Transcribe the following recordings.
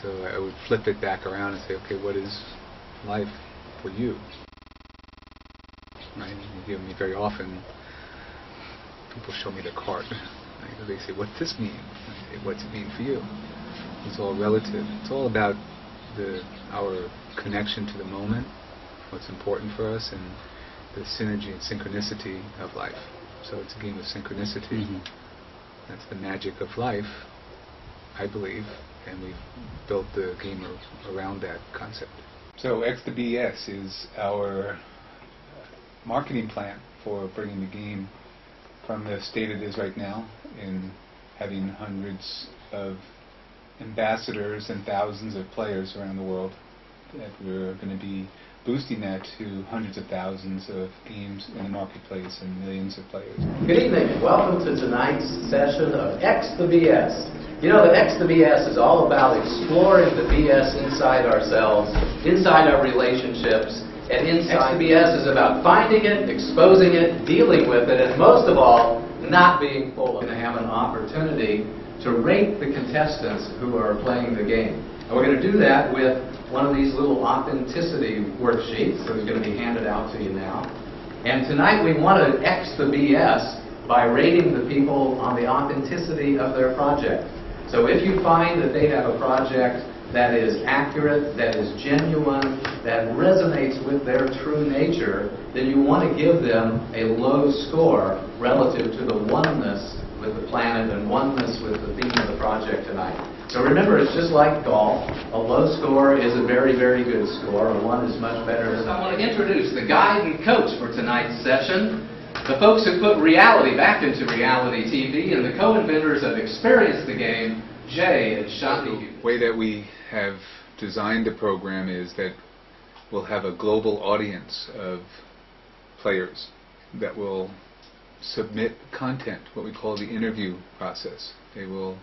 So I would flip it back around and say, okay, what is life for you? Right? You give me very often, people show me the card. Right? They say, what's this mean? I say, what's it mean for you? It's all relative. It's all about our connection to the moment, what's important for us, and the synergy and synchronicity of life. So it's a game of synchronicity. Mm-hmm. That's the magic of life, I believe, and we've built the game around that concept. So X to BS is our marketing plan for bringing the game from the state it is right now, in having hundreds of ambassadors and thousands of players around the world, that we're going to be boosting that to hundreds of thousands of games in the marketplace and millions of players. Good evening. Welcome to tonight's session of X the BS. You know, the X the BS is all about exploring the BS inside ourselves, inside our relationships, and inside. X the BS is about finding it, exposing it, dealing with it, and most of all, not being full of it. We're going to have an opportunity to rate the contestants who are playing the game. And we're going to do that with one of these little authenticity worksheets that is going to be handed out to you now. And tonight we want to X the BS by rating the people on the authenticity of their project. So if you find that they have a project that is accurate, that is genuine, that resonates with their true nature, then you want to give them a low score relative to the oneness with the planet and oneness with the theme of the project tonight. So remember, it's just like golf. A low score is a very, very good score. A 1 is much better. So I want to introduce the guide and coach for tonight's session, the folks who put reality back into reality TV, and the co-inventors of Experience the Game, Jay and Shanti. The way that we have designed the program is that we'll have a global audience of players that will submit content, what we call the interview process. They will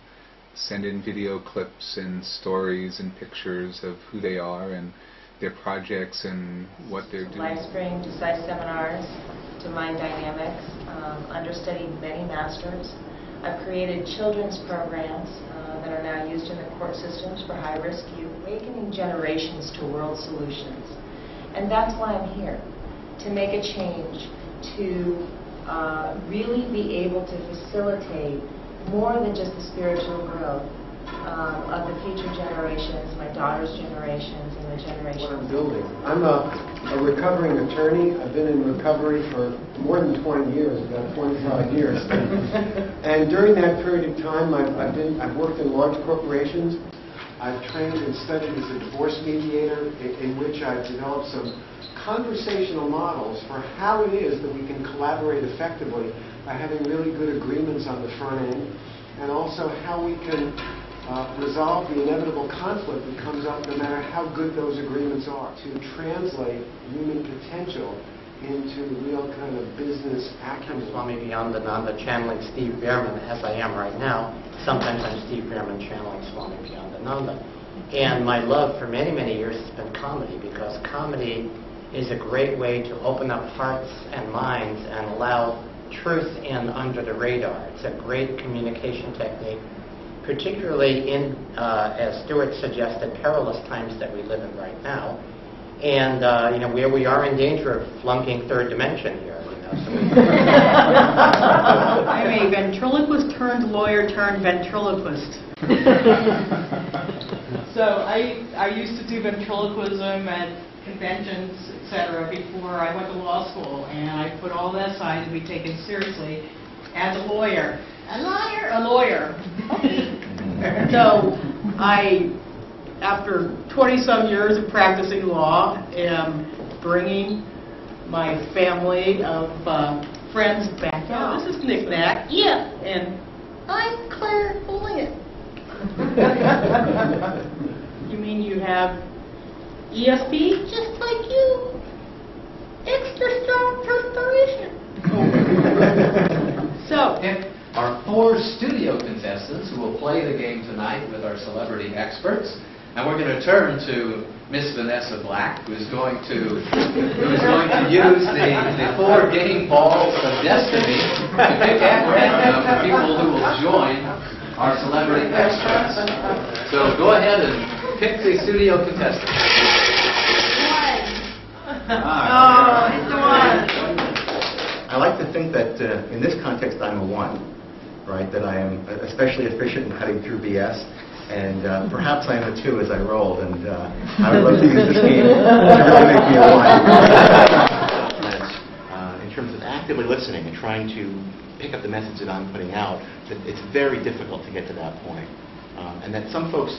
send in video clips and stories and pictures of who they are and their projects and what they're doing. Live stream to site seminars, to mind dynamics, understudied many masters. I've created children's programs that are now used in the court systems for high-risk youth, awakening generations to world solutions. And that's why I'm here, to make a change, to really be able to facilitate more than just the spiritual growth of the future generations, my daughter's generations, and the generations. What I'm building. I'm a recovering attorney. I've been in recovery for more than 20 years, about 25 years. And during that period of time, I've worked in large corporations. I've trained and studied as a divorce mediator, in which I've developed some conversational models for how it is that we can collaborate effectively by having really good agreements on the front end, and also how we can resolve the inevitable conflict that comes up no matter how good those agreements are, to translate human potential into real kind of business acumen. Swami Beyond Ananda channeling Steve Behrman, as I am right now. Sometimes I'm Steve Behrman channeling Swami Beyond Ananda. And my love for many, many years has been comedy, because comedy is a great way to open up hearts and minds and allow truth in under the radar. It's a great communication technique, particularly in, as Stuart suggested, perilous times that we live in right now. And, you know, where we are in danger of flunking third dimension here. You know, so I'm a ventriloquist turned lawyer turned ventriloquist. So I used to do ventriloquism at conventions, etc., before I went to law school, and I put all that aside to be taken seriously as a lawyer. A lawyer. So I, after 20-some years of practicing law, am bringing my family of friends back out. This is knick-knack. Yeah. And I'm clairvoyant. You mean you have ESP? Just like you. Extra strong perspiration. So, our 4 studio contestants who will play the game tonight with our celebrity experts. And we're going to turn to Miss Vanessa Black, who is going to use the 4 game balls of destiny to pick at random the people who will join our celebrity experts. So go ahead and pick the studio contestant. Oh, it's the one. I like to think that in this context I'm a 1, right? That I am especially efficient in cutting through BS, and perhaps I am a 2 as I rolled, and I would love to use this game to really make me a 1. In terms of actively listening and trying to pick up the message that I'm putting out, that it's very difficult to get to that point. And that some folks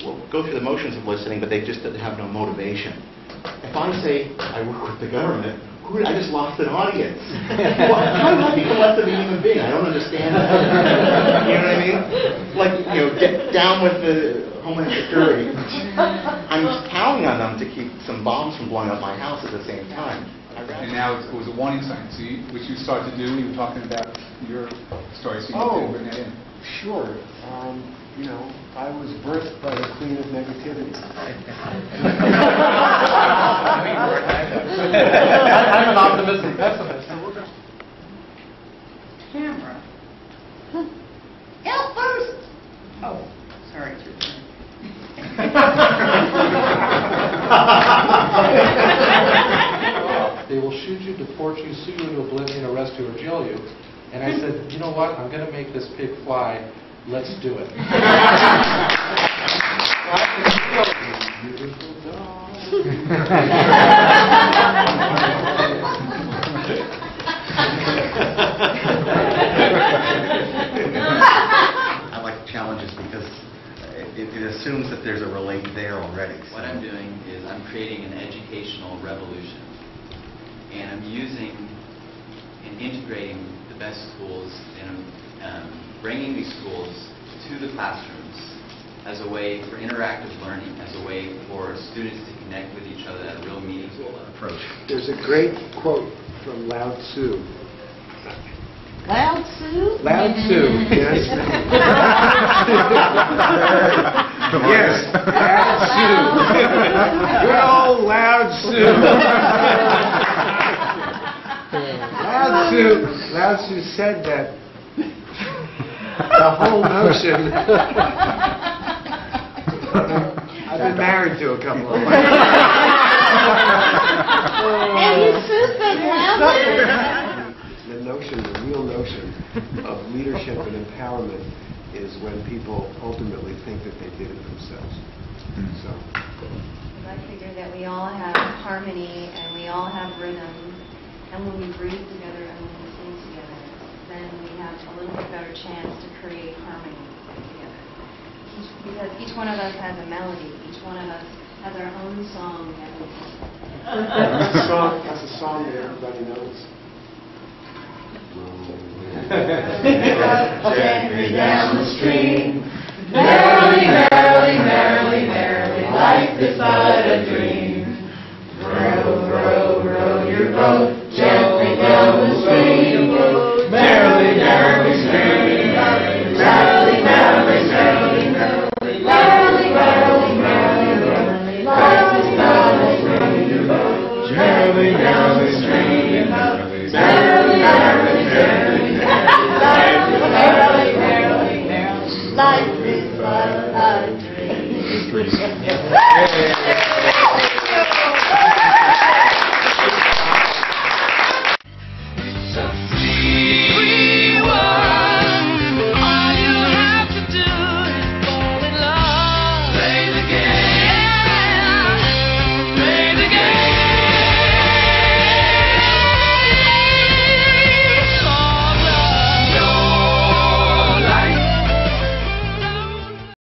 will go through the motions of listening, but they just have no motivation. If I say I work with the government, I just lost an audience. How do I become less of a human being? I don't understand that. You know what I mean? Like, get down with the Homeland Security. I'm counting on them to keep some bombs from blowing up my house at the same time. And now it was a warning sign. So which you start to do, you were talking about your story, so you can bring that in. Sure. I was birthed by the queen of negativity. I'm an optimistic pessimist. Camera. Help first! Oh, sorry. It's your turn. They will shoot you, deport you, sue you into oblivion, arrest you, or jail you. And I said, you know what? I'm going to make this pig fly. Let's do it. I like challenges because it assumes that there's a relate there already. What I'm doing is I'm creating an educational revolution. And I'm using and integrating the best tools and bringing these tools to the classrooms as a way for interactive learning, as a way for students to connect with each other at a real meaningful approach. There's a great quote from Lao Tzu. Lao Tzu? Lao Tzu, yes. Yes, Lao Tzu. Good old Lao Tzu. Lao Tzu said that the whole notion. I've been married to a couple of them. And you said loudly? The real notion of leadership and empowerment is when people ultimately think that they did it themselves. So. I figure that we all have harmony and we all have rhythm. And when we breathe together and when we sing together, then we have a little bit better chance to create harmony together. Because each one of us has a melody. Each one of us has our own song that we sing. That's a song that everybody knows. Take me down the stream, merrily, merrily.